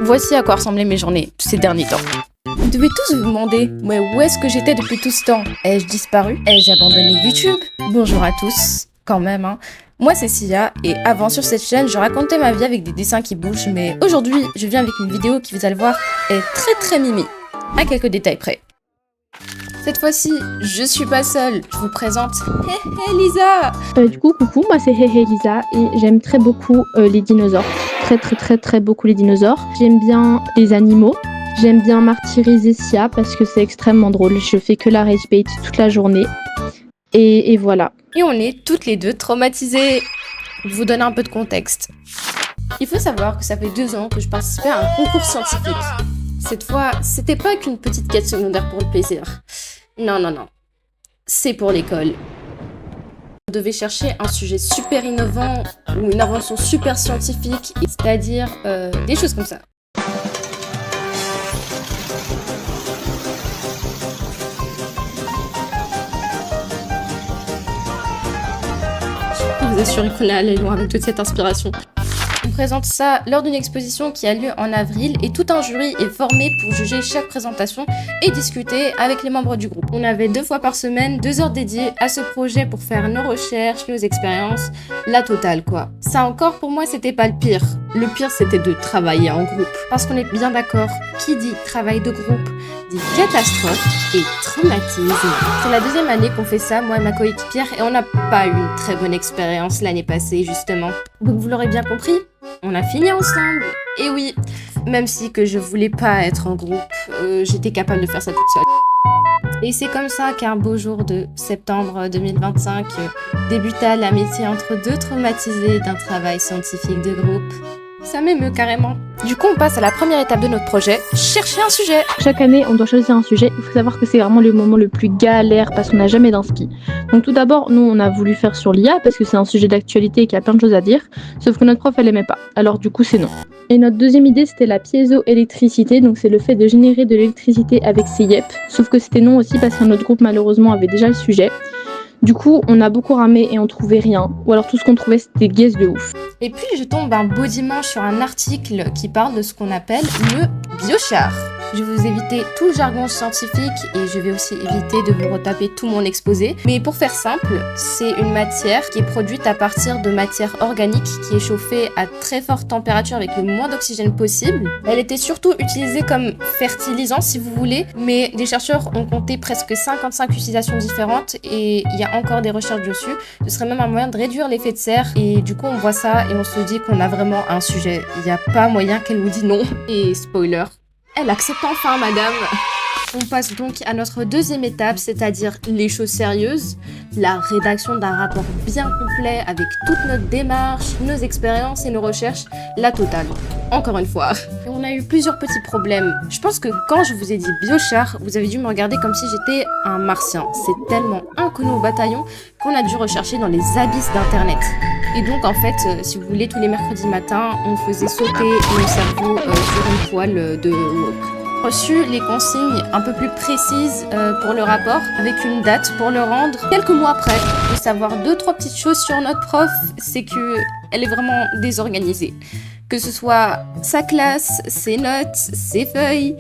Voici à quoi ressemblaient mes journées ces derniers temps. Vous devez tous vous demander, mais où est-ce que j'étais depuis tout ce temps? Ai-je disparu? Ai-je abandonné YouTube? Bonjour à tous, quand même, hein. Moi c'est Sia, et avant sur cette chaîne, je racontais ma vie avec des dessins qui bougent, mais aujourd'hui, je viens avec une vidéo qui, vous allez le voir, est très mimi, à quelques détails près. Cette fois-ci, je suis pas seule, je vous présente Hey Lisa. Du coup, coucou, moi c'est Hey Lisa et j'aime très beaucoup les dinosaures. Très beaucoup les dinosaures. J'aime bien les animaux. J'aime bien martyriser Sia parce que c'est extrêmement drôle. Je fais que la rage bait toute la journée. Et voilà. Et on est toutes les deux traumatisées. Je vous donne un peu de contexte. Il faut savoir que ça fait 2 ans que je participais à un concours scientifique. Cette fois, c'était pas qu'une petite quête secondaire pour le plaisir. Non. C'est pour l'école. On devait chercher un sujet super innovant ou une invention super scientifique, c'est-à-dire des choses comme ça. Je peux vous assurer qu'on est allé loin avec toute cette inspiration. On présente ça lors d'une exposition qui a lieu en avril et tout un jury est formé pour juger chaque présentation et discuter avec les membres du groupe. On avait 2 fois par semaine 2 heures dédiées à ce projet pour faire nos recherches, nos expériences, la totale quoi. Ça encore pour moi c'était pas le pire. Le pire c'était de travailler en groupe. Parce qu'on est bien d'accord, qui dit travail de groupe dit catastrophe et traumatisme. C'est la 2e année qu'on fait ça, moi et ma coéquipière, et on n'a pas eu une très bonne expérience l'année passée justement. Donc vous l'aurez bien compris, on a fini ensemble. Et oui, même si que je voulais pas être en groupe, j'étais capable de faire ça toute seule. Et c'est comme ça qu'un beau jour de septembre 2025 débuta l'amitié entre 2 traumatisés d'un travail scientifique de groupe. Ça m'émeut carrément. Du coup, on passe à la première étape de notre projet, chercher un sujet. Chaque année, on doit choisir un sujet. Il faut savoir que c'est vraiment le moment le plus galère parce qu'on n'a jamais d'inspi. Donc tout d'abord, nous, on a voulu faire sur l'IA parce que c'est un sujet d'actualité et qu'il y a plein de choses à dire. Sauf que notre prof, elle aimait pas. Alors du coup, c'est non. Et notre 2e idée, c'était la piézoélectricité. Donc c'est le fait de générer de l'électricité avec ses yep. Sauf que c'était non aussi parce qu'un autre groupe, malheureusement, avait déjà le sujet. Du coup, on a beaucoup ramé et on trouvait rien. Ou alors tout ce qu'on trouvait, c'était guess de ouf. Et puis, je tombe un beau dimanche sur un article qui parle de ce qu'on appelle le biochar. Je vais vous éviter tout le jargon scientifique et je vais aussi éviter de vous retaper tout mon exposé. Mais pour faire simple, c'est une matière qui est produite à partir de matière organique qui est chauffée à très forte température avec le moins d'oxygène possible. Elle était surtout utilisée comme fertilisant si vous voulez, mais des chercheurs ont compté presque 55 utilisations différentes et il y a encore des recherches dessus. Ce serait même un moyen de réduire l'effet de serre et du coup on voit ça et on se dit qu'on a vraiment un sujet. Il n'y a pas moyen qu'elle nous dise non. Et spoiler, elle accepte enfin, madame. On passe donc à notre 2e étape, c'est-à-dire les choses sérieuses, la rédaction d'un rapport bien complet avec toute notre démarche, nos expériences et nos recherches, la totale. Encore une fois. Et on a eu plusieurs petits problèmes. Je pense que quand je vous ai dit biochar, vous avez dû me regarder comme si j'étais un martien. C'est tellement inconnu au bataillon qu'on a dû rechercher dans les abysses d'internet. Et donc en fait, si vous voulez, tous les mercredis matins, on faisait sauter nos cerveaux sur une poêle de wok. Reçu les consignes un peu plus précises pour le rapport, avec une date pour le rendre. Quelques mois après, de savoir 2-3 petites choses sur notre prof, c'est que elle est vraiment désorganisée. Que ce soit sa classe, ses notes, ses feuilles.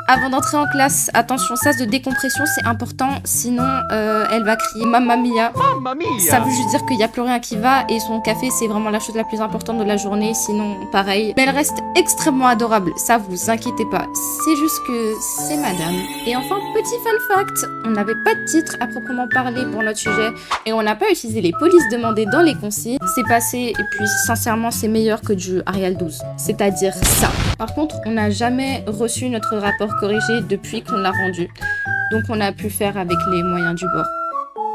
Avant d'entrer en classe, attention, sas de décompression, c'est important, sinon elle va crier Mamma Mia. Mamma mia. Ça veut juste dire qu'il n'y a plus rien qui va et son café c'est vraiment la chose la plus importante de la journée, sinon pareil. Mais elle reste extrêmement adorable, ça vous inquiétez pas, c'est juste que c'est madame. Et enfin, petit fun fact, on n'avait pas de titre à proprement parler pour notre sujet et on n'a pas utilisé les polices demandées dans les consignes. C'est passé et puis sincèrement c'est meilleur que du Arial 12, c'est-à-dire ça. Par contre, on n'a jamais reçu notre rapport corrigé depuis qu'on l'a rendu. Donc on a pu faire avec les moyens du bord.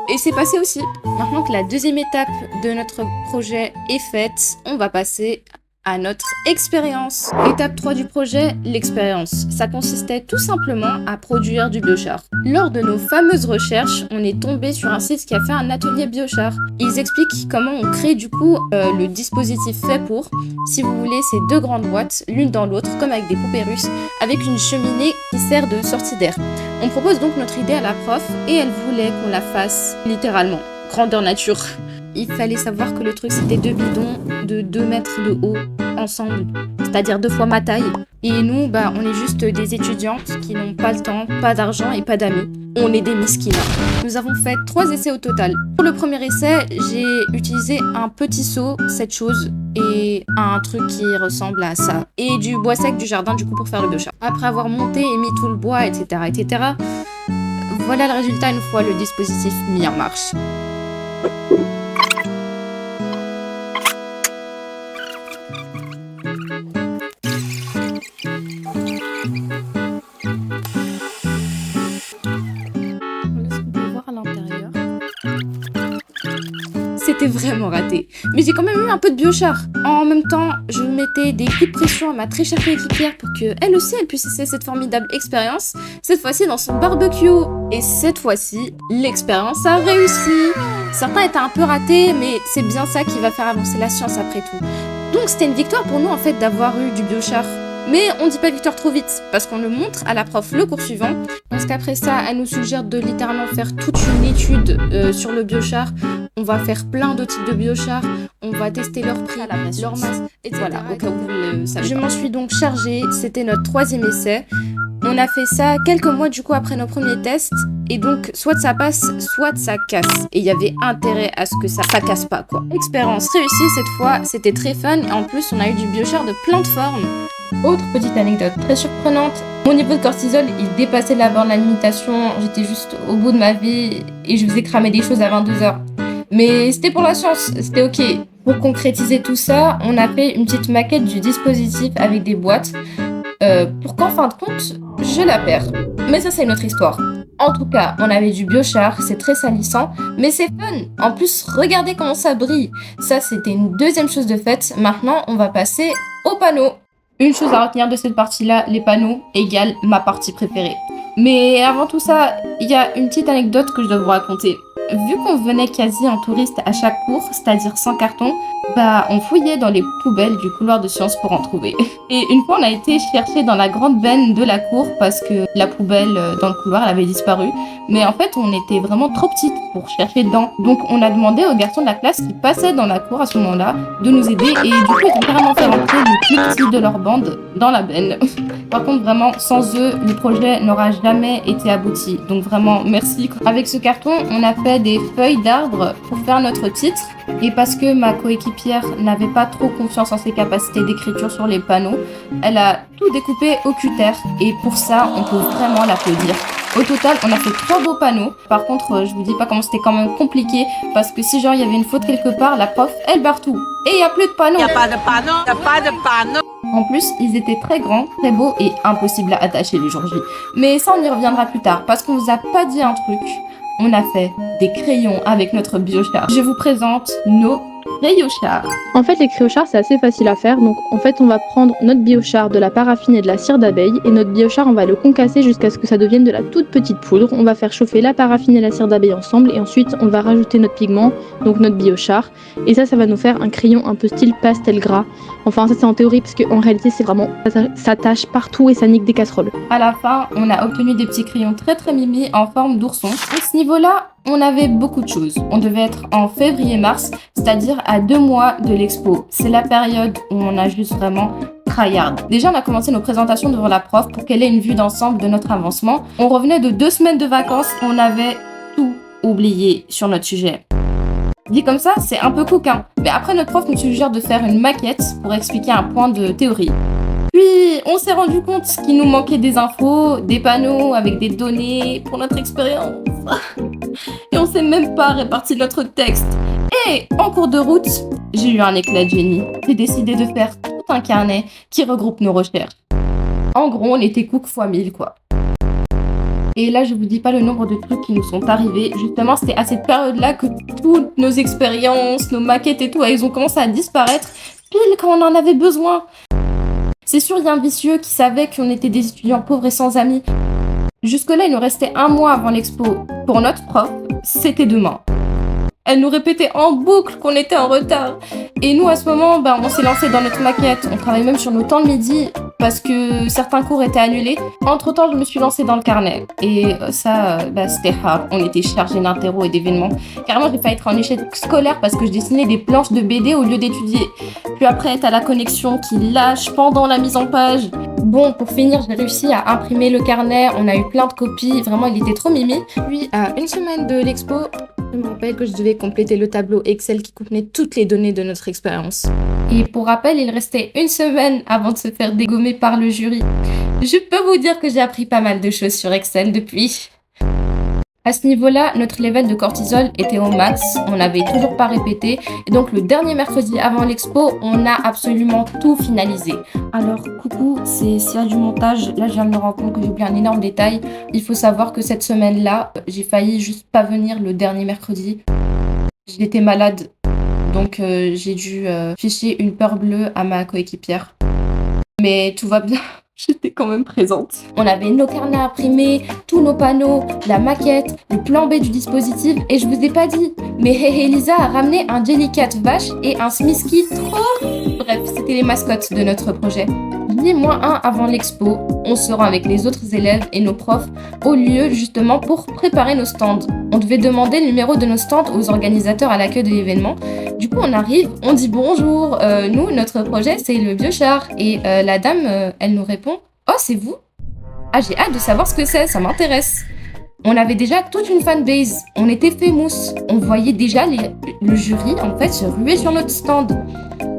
Et c'est passé aussi. Maintenant que la 2e étape de notre projet est faite, on va passer à notre expérience. Étape 3 du projet, l'expérience. Ça consistait tout simplement à produire du biochar. Lors de nos fameuses recherches, on est tombé sur un site qui a fait un atelier biochar. Ils expliquent comment on crée du coup le dispositif fait pour. Si vous voulez, c'est 2 grandes boîtes, l'une dans l'autre, comme avec des poupées russes, avec une cheminée qui sert de sortie d'air. On propose donc notre idée à la prof et elle voulait qu'on la fasse littéralement, grandeur nature. Il fallait savoir que le truc c'était 2 bidons de 2 mètres de haut ensemble, c'est-à-dire 2 fois ma taille. Et nous, on est juste des étudiantes qui n'ont pas le temps, pas d'argent et pas d'amis. On est des miskina. Nous avons fait 3 essais au total. Pour le premier essai, j'ai utilisé un petit seau, cette chose, et un truc qui ressemble à ça. Et du bois sec du jardin, du coup, pour faire le biochar. Après avoir monté et mis tout le bois, etc., voilà le résultat une fois le dispositif mis en marche. C'était vraiment raté. Mais j'ai quand même eu un peu de biochar. En même temps, je mettais des coups de pression à ma très chère coéquipière pour qu'elle aussi elle puisse essayer cette formidable expérience. Cette fois-ci dans son barbecue. Et cette fois-ci, l'expérience a réussi. Certains étaient un peu ratés, mais c'est bien ça qui va faire avancer la science après tout. Donc c'était une victoire pour nous en fait d'avoir eu du biochar. Mais on dit pas victoire trop vite, parce qu'on le montre à la prof le cours suivant. Parce qu'après ça, elle nous suggère de littéralement faire toute une étude sur le biochar. On va faire plein de types de biochar, on va tester leur prix, leur masse, etc. Voilà, au cas où vous le savez. Je m'en suis donc chargée, c'était notre 3e essai. On a fait ça quelques mois du coup après nos premiers tests. Et donc, soit ça passe, soit ça casse. Et il y avait intérêt à ce que ça casse pas, quoi. Expérience réussie cette fois, c'était très fun. Et en plus, on a eu du biochar de plein de formes. Autre petite anecdote très surprenante, mon niveau de cortisol, il dépassait la borne de la limitation. J'étais juste au bout de ma vie et je faisais cramer des choses à 22h. Mais c'était pour la science, c'était ok. Pour concrétiser tout ça, on a fait une petite maquette du dispositif avec des boîtes. Pour qu'en fin de compte, je la perds. Mais ça, c'est une autre histoire. En tout cas, on avait du biochar, c'est très salissant, mais c'est fun. En plus, regardez comment ça brille. Ça, c'était une deuxième chose de faite. Maintenant, on va passer aux panneaux. Une chose à retenir de cette partie-là, les panneaux égale ma partie préférée. Mais avant tout ça, il y a une petite anecdote que je dois vous raconter. Vu qu'on venait quasi en touriste à chaque cours, c'est-à-dire sans carton, on fouillait dans les poubelles du couloir de sciences pour en trouver. Et une fois, on a été chercher dans la grande benne de la cour parce que la poubelle dans le couloir, elle avait disparu. Mais en fait, on était vraiment trop petites pour chercher dedans. Donc, on a demandé aux garçons de la classe qui passaient dans la cour à ce moment-là de nous aider. Et du coup, ils ont carrément fait rentrer les plus petits de leur bande dans la benne. Par contre, vraiment, sans eux, le projet n'aura jamais été abouti. Donc vraiment, merci. Avec ce carton, on a fait des feuilles d'arbre pour faire notre titre. Et parce que ma coéquipière n'avait pas trop confiance en ses capacités d'écriture sur les panneaux, elle a tout découpé au cutter. Et pour ça, on peut vraiment l'applaudir. Au total, on a fait 3 beaux panneaux. Par contre, je vous dis pas comment c'était quand même compliqué. Parce que si genre il y avait une faute quelque part, la prof, elle barre tout. Et il n'y a plus de panneaux. Il n'y a pas de panneaux, il n'y a pas de panneaux. En plus, ils étaient très grands, très beaux et impossibles à attacher le jour J. Mais ça, on y reviendra plus tard. Parce qu'on vous a pas dit un truc. On a fait des crayons avec notre biochar. Je vous présente nos crayonchars. En fait, les crayonchars, c'est assez facile à faire. Donc, en fait, on va prendre notre biochar, de la paraffine et de la cire d'abeille. Et notre biochar, on va le concasser jusqu'à ce que ça devienne de la toute petite poudre. On va faire chauffer la paraffine et la cire d'abeille ensemble. Et ensuite, on va rajouter notre pigment, donc notre biochar. Et ça va nous faire un crayon un peu style pastel gras. Enfin, ça, c'est en théorie, parce qu'en réalité, c'est vraiment... ça tâche partout et ça nique des casseroles. À la fin, on a obtenu des petits crayons très très mimi en forme d'ourson. À ce niveau-là, on avait beaucoup de choses. On devait être en février-mars, c'est-à-dire à 2 mois de l'expo. C'est la période où on a juste vraiment tryhard. Déjà, on a commencé nos présentations devant la prof pour qu'elle ait une vue d'ensemble de notre avancement. On revenait de 2 semaines de vacances, on avait tout oublié sur notre sujet. Dit comme ça, c'est un peu coquin. Mais après, notre prof nous suggère de faire une maquette pour expliquer un point de théorie. Puis, on s'est rendu compte qu'il nous manquait des infos, des panneaux avec des données pour notre expérience. Et on s'est même pas réparti notre texte. Et en cours de route, j'ai eu un éclat de génie. J'ai décidé de faire tout un carnet qui regroupe nos recherches. En gros, on était cook fois 1000, quoi. Et là, je vous dis pas le nombre de trucs qui nous sont arrivés. Justement, c'était à cette période-là que toutes nos expériences, nos maquettes et tout, elles ont commencé à disparaître, pile quand on en avait besoin. C'est sûr, il y a un vicieux qui savait qu'on était des étudiants pauvres et sans amis. Jusque-là, il nous restait 1 mois avant l'expo. Pour notre prof, c'était demain. Elle nous répétait en boucle qu'on était en retard. Et nous, à ce moment, on s'est lancé dans notre maquette. On travaille même sur nos temps de midi parce que certains cours étaient annulés. Entre-temps, je me suis lancée dans le carnet. Et ça, c'était hard. On était chargés d'interro et d'événements. Carrément, j'ai failli être en échec scolaire parce que je dessinais des planches de BD au lieu d'étudier. Puis après, t'as la connexion qui lâche pendant la mise en page. Bon, pour finir, j'ai réussi à imprimer le carnet. On a eu plein de copies. Vraiment, il était trop mimi. Puis, à une semaine de l'expo, je me rappelle que je devais compléter le tableau Excel qui contenait toutes les données de notre expérience. Et pour rappel, il restait une semaine avant de se faire dégommer par le jury. Je peux vous dire que j'ai appris pas mal de choses sur Excel depuis. À ce niveau-là, notre level de cortisol était au max, on n'avait toujours pas répété, et donc le dernier mercredi avant l'expo, on a absolument tout finalisé. Alors, coucou, c'est Sia du montage, là je viens de me rendre compte que j'ai oublié un énorme détail. Il faut savoir que cette semaine-là, j'ai failli juste pas venir le dernier mercredi. J'étais malade, donc j'ai dû ficher une peur bleue à ma coéquipière. Mais tout va bien. J'étais quand même présente. On avait nos carnets imprimés, tous nos panneaux, la maquette, le plan B du dispositif, et je vous ai pas dit, mais Lisa a ramené un Jellycat vache et un Smisky trop... Bref, c'était les mascottes de notre projet. J-1 avant l'expo, on se rend avec les autres élèves et nos profs au lieu justement pour préparer nos stands. On devait demander le numéro de nos stands aux organisateurs à l'accueil de l'événement. Du coup, on arrive, on dit bonjour, nous, notre projet, c'est le Biochar. Et la dame, elle nous répond, oh, c'est vous? Ah, j'ai hâte de savoir ce que c'est, ça m'intéresse. On avait déjà toute une fanbase, on était famous, on voyait déjà le jury en fait se ruer sur notre stand.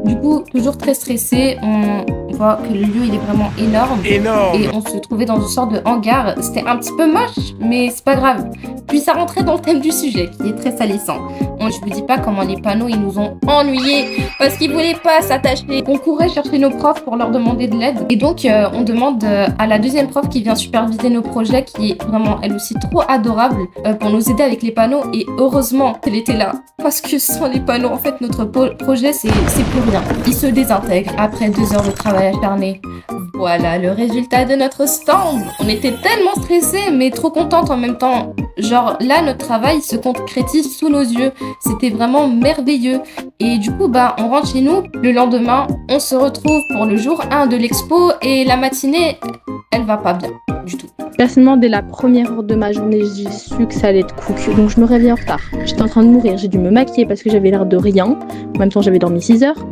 Du coup, toujours très stressé, on voit que le lieu il est vraiment énorme. Et on se trouvait dans une sorte de hangar. C'était un petit peu moche, mais c'est pas grave. Puis ça rentrait dans le thème du sujet, qui est très salissant. Je vous dis pas comment les panneaux ils nous ont ennuyés parce qu'ils voulaient pas s'attacher. On courait chercher nos profs pour leur demander de l'aide. Et donc on demande à la deuxième prof qui vient superviser nos projets, qui est vraiment elle aussi trop adorable, pour nous aider avec les panneaux. Et heureusement qu'elle était là, parce que sans les panneaux, en fait, notre projet c'est plus rien. Il se désintègre après 2 heures de travail acharné. Voilà le résultat de notre stand. On était tellement stressés, mais trop contentes en même temps. Genre là, notre travail se concrétise sous nos yeux. C'était vraiment merveilleux. Et du coup, on rentre chez nous. Le lendemain, on se retrouve pour le jour 1 de l'expo. Et la matinée, elle va pas bien du tout. Personnellement, dès la première heure de ma journée, j'ai su que ça allait être cook. Donc je me réveille en retard. J'étais en train de mourir. J'ai dû me maquiller parce que j'avais l'air de rien. En même temps, j'avais dormi 6 heures.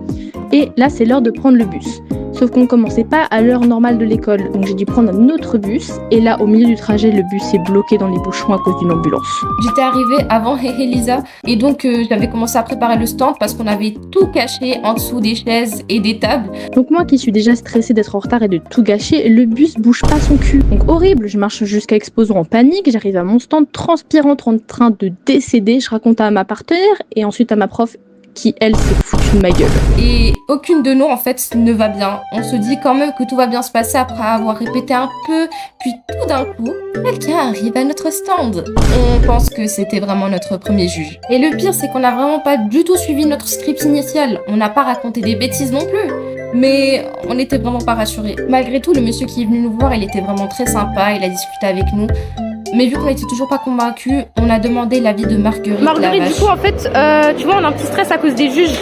Et là, c'est l'heure de prendre le bus. Sauf qu'on ne commençait pas à l'heure normale de l'école, donc j'ai dû prendre un autre bus, et là, au milieu du trajet, le bus est bloqué dans les bouchons à cause d'une ambulance. J'étais arrivée avant Lisa, et donc j'avais commencé à préparer le stand parce qu'on avait tout caché en dessous des chaises et des tables. Donc moi qui suis déjà stressée d'être en retard et de tout gâcher, le bus bouge pas son cul. Donc horrible, je marche jusqu'à Exposant en panique, j'arrive à mon stand transpirante en train de décéder, je raconte à ma partenaire et ensuite à ma prof qui, elle, s'est foutue de ma gueule. Et aucune de nous, en fait, ne va bien. On se dit quand même que tout va bien se passer après avoir répété un peu, puis tout d'un coup, quelqu'un arrive à notre stand. On pense que c'était vraiment notre premier juge. Et le pire, c'est qu'on n'a vraiment pas du tout suivi notre script initial. On n'a pas raconté des bêtises non plus. Mais on n'était vraiment pas rassurés. Malgré tout, le monsieur qui est venu nous voir, il était vraiment très sympa, il a discuté avec nous. Mais vu qu'on n'était toujours pas convaincus, on a demandé l'avis de Marguerite. Marguerite, du coup, en fait, tu vois, on a un petit stress à cause des juges.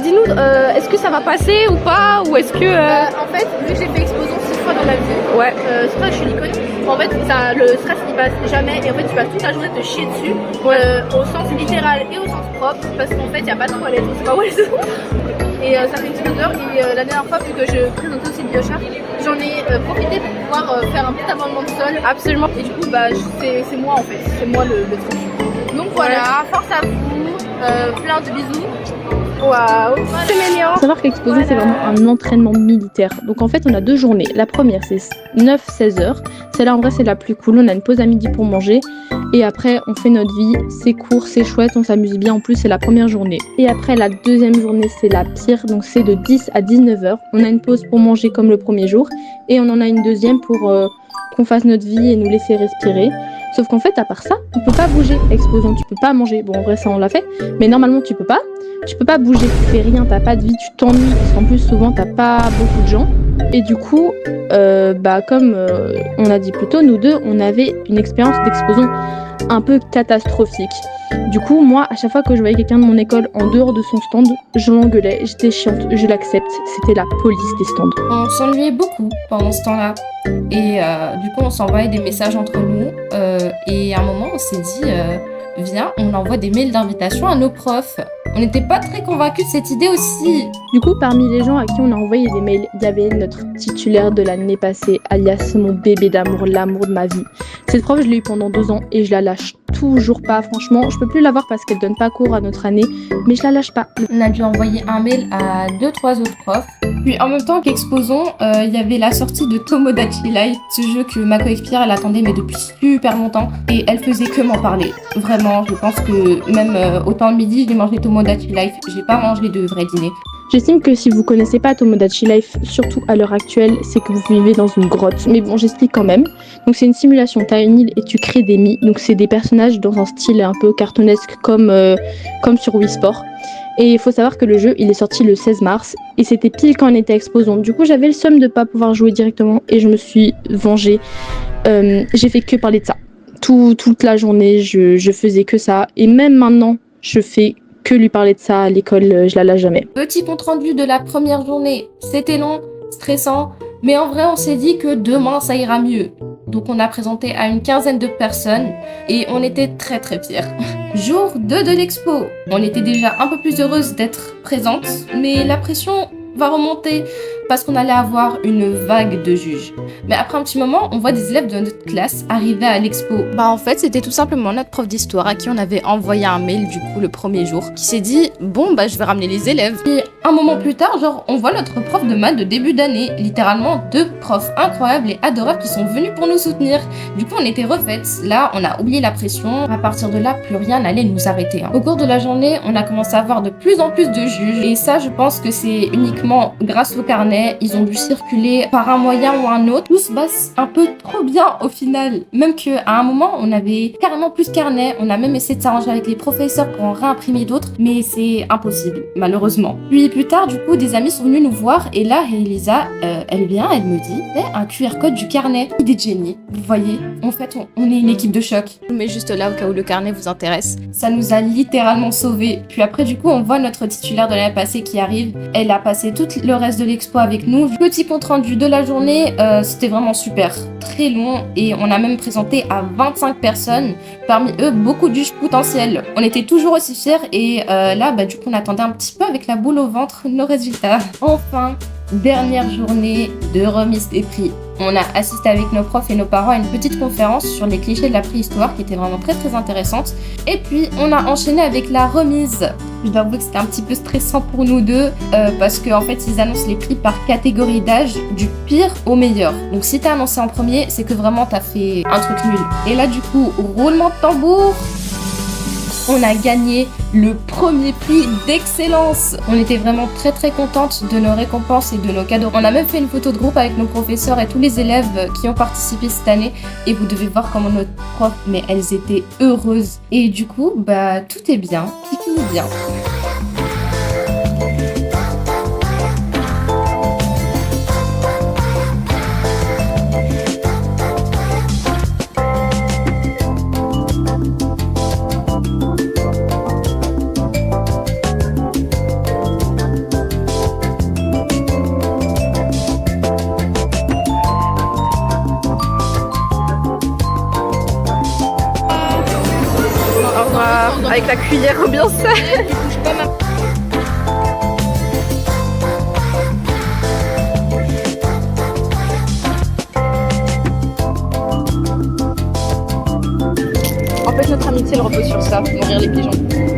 Dis-nous, est-ce que ça va passer ou pas? Ou est-ce que. En fait, vu que j'ai fait Exposant 6 fois dans ma vie, ouais. c'est pas que je suis l'icône. En fait, le stress il passe jamais et en fait, tu passes toute la journée te chier dessus, au sens littéral et au sens propre, parce qu'en fait, il n'y a pas de toilette, on sait pas où elles sont. Et ça fait une petite odeur. Et la dernière fois, vu que je présente aussi le Biochar, j'en ai profité pour pouvoir faire un petit abandonnement de sol. Absolument. Et du coup, c'est moi en fait, c'est moi le truc. Donc voilà, force à vous, plein de bisous. Waouh, c'est mignon. Il faut savoir qu'Exposé, c'est vraiment un entraînement militaire. Donc en fait, on a 2 journées. La première, c'est 9-16 heures. Celle-là, en vrai, c'est la plus cool. On a une pause à midi pour manger. Et après, on fait notre vie. C'est court, c'est chouette, on s'amuse bien. En plus, c'est la première journée. Et après, la deuxième journée, c'est la pire. Donc c'est de 10 à 19 heures. On a une pause pour manger comme le premier jour. Et on en a une deuxième pour qu'on fasse notre vie et nous laisser respirer. Sauf qu'en fait, à part ça, on peut pas bouger. Exposant, tu peux pas manger. Bon, en vrai, ça, on l'a fait. Mais normalement, tu peux pas. Tu peux pas bouger, tu fais rien, t'as pas de vie, tu t'ennuies. Parce qu'en plus, souvent, t'as pas beaucoup de gens. Et du coup, comme on a dit plus tôt, nous deux, on avait une expérience d'exposant un peu catastrophique. Du coup, moi, à chaque fois que je voyais quelqu'un de mon école en dehors de son stand, je l'engueulais, j'étais chiante, je l'accepte, c'était la police des stands. On s'ennuyait beaucoup pendant ce temps-là. Et du coup, on s'envoyait des messages entre nous. Et à un moment, on s'est dit, viens, on envoie des mails d'invitation à nos profs. On n'était pas très convaincus de cette idée aussi. Du coup, parmi les gens à qui on a envoyé des mails, il y avait notre titulaire de l'année passée, alias mon bébé d'amour, l'amour de ma vie. Cette prof, je l'ai eu pendant 2 ans et je la lâche toujours pas. Franchement, je peux plus la voir parce qu'elle donne pas cours à notre année, mais je la lâche pas. On a dû envoyer un mail à 2-3 autres profs. Puis en même temps qu'exposons, il y avait la sortie de Tomodachi Life, ce jeu que ma coéquipière elle attendait mais depuis super longtemps et elle faisait que m'en parler. Vraiment, je pense que même au temps de midi, j'ai mangé Tomodachi Life, j'ai pas mangé de vrai dîner. J'estime que si vous connaissez pas Tomodachi Life, surtout à l'heure actuelle, c'est que vous vivez dans une grotte. Mais bon, j'explique quand même. Donc c'est une simulation, t'as une île et tu crées des mi. Donc c'est des personnages dans un style un peu cartoonesque comme sur Wii Sport. Et il faut savoir que le jeu, il est sorti le 16 mars et c'était pile quand on était exposant. Du coup, j'avais le seum de pas pouvoir jouer directement et je me suis vengée. J'ai fait que parler de ça. Toute la journée, je faisais que ça. Et même maintenant, je fais que lui parler de ça à l'école, je la lâche jamais. Petit compte rendu de la première journée, c'était long, stressant, mais en vrai on s'est dit que demain ça ira mieux. Donc on a présenté à une 15aine de personnes et on était très très fiers. Jour 2 de l'expo, on était déjà un peu plus heureuse d'être présente, mais la pression va remonter parce qu'on allait avoir une vague de juges. Mais après un petit moment, on voit des élèves de notre classe arriver à l'expo. En fait, c'était tout simplement notre prof d'histoire à qui on avait envoyé un mail du coup le premier jour, qui s'est dit bon je vais ramener les élèves. Et un moment plus tard, on voit notre prof de maths de début d'année, littéralement 2 profs incroyables et adorables qui sont venus pour nous soutenir. Du coup, on était refaites. Là, on a oublié la pression. À partir de là, plus rien n'allait nous arrêter. Au cours de la journée, on a commencé à avoir de plus en plus de juges. Et ça, je pense que c'est uniquement grâce au carnet. Ils ont dû circuler par un moyen ou un autre. Tout se passe un peu trop bien au final. Même qu'à un moment, on avait carrément plus de carnet. On a même essayé de s'arranger avec les professeurs pour en réimprimer d'autres. Mais c'est impossible, malheureusement. Puis plus tard, du coup, des amis sont venus nous voir. Et là, Elisa, elle vient, elle me dit un QR code du carnet. Idée de génie. Vous voyez, en fait, on est une équipe de choc. Je vous mets juste là au cas où le carnet vous intéresse. Ça nous a littéralement sauvés. Puis après, du coup, on voit notre titulaire de l'année passée qui arrive. Elle a passé tout le reste de l'expo avec nous. Petit compte rendu de la journée, c'était vraiment super, très long et on a même présenté à 25 personnes, parmi eux beaucoup de juges potentiels. On était toujours aussi fiers et là du coup on attendait un petit peu avec la boule au ventre nos résultats. Enfin, dernière journée de remise des prix. On a assisté avec nos profs et nos parents à une petite conférence sur les clichés de la préhistoire qui était vraiment très très intéressante. Et puis on a enchaîné avec la remise. Je dois avouer que c'était un petit peu stressant pour nous deux parce qu'en fait ils annoncent les prix par catégorie d'âge du pire au meilleur. Donc si t'as annoncé en premier, c'est que vraiment t'as fait un truc nul. Et là du coup, roulement de tambour, on a gagné le premier prix d'excellence. On était vraiment très très contentes de nos récompenses et de nos cadeaux. On a même fait une photo de groupe avec nos professeurs et tous les élèves qui ont participé cette année. Et vous devez voir comment notre prof, mais elles étaient heureuses. Et du coup, tout est bien, qui finit bien. Avec la cuillère ambiance. En fait, notre amitié elle repose sur ça, nourrir les pigeons.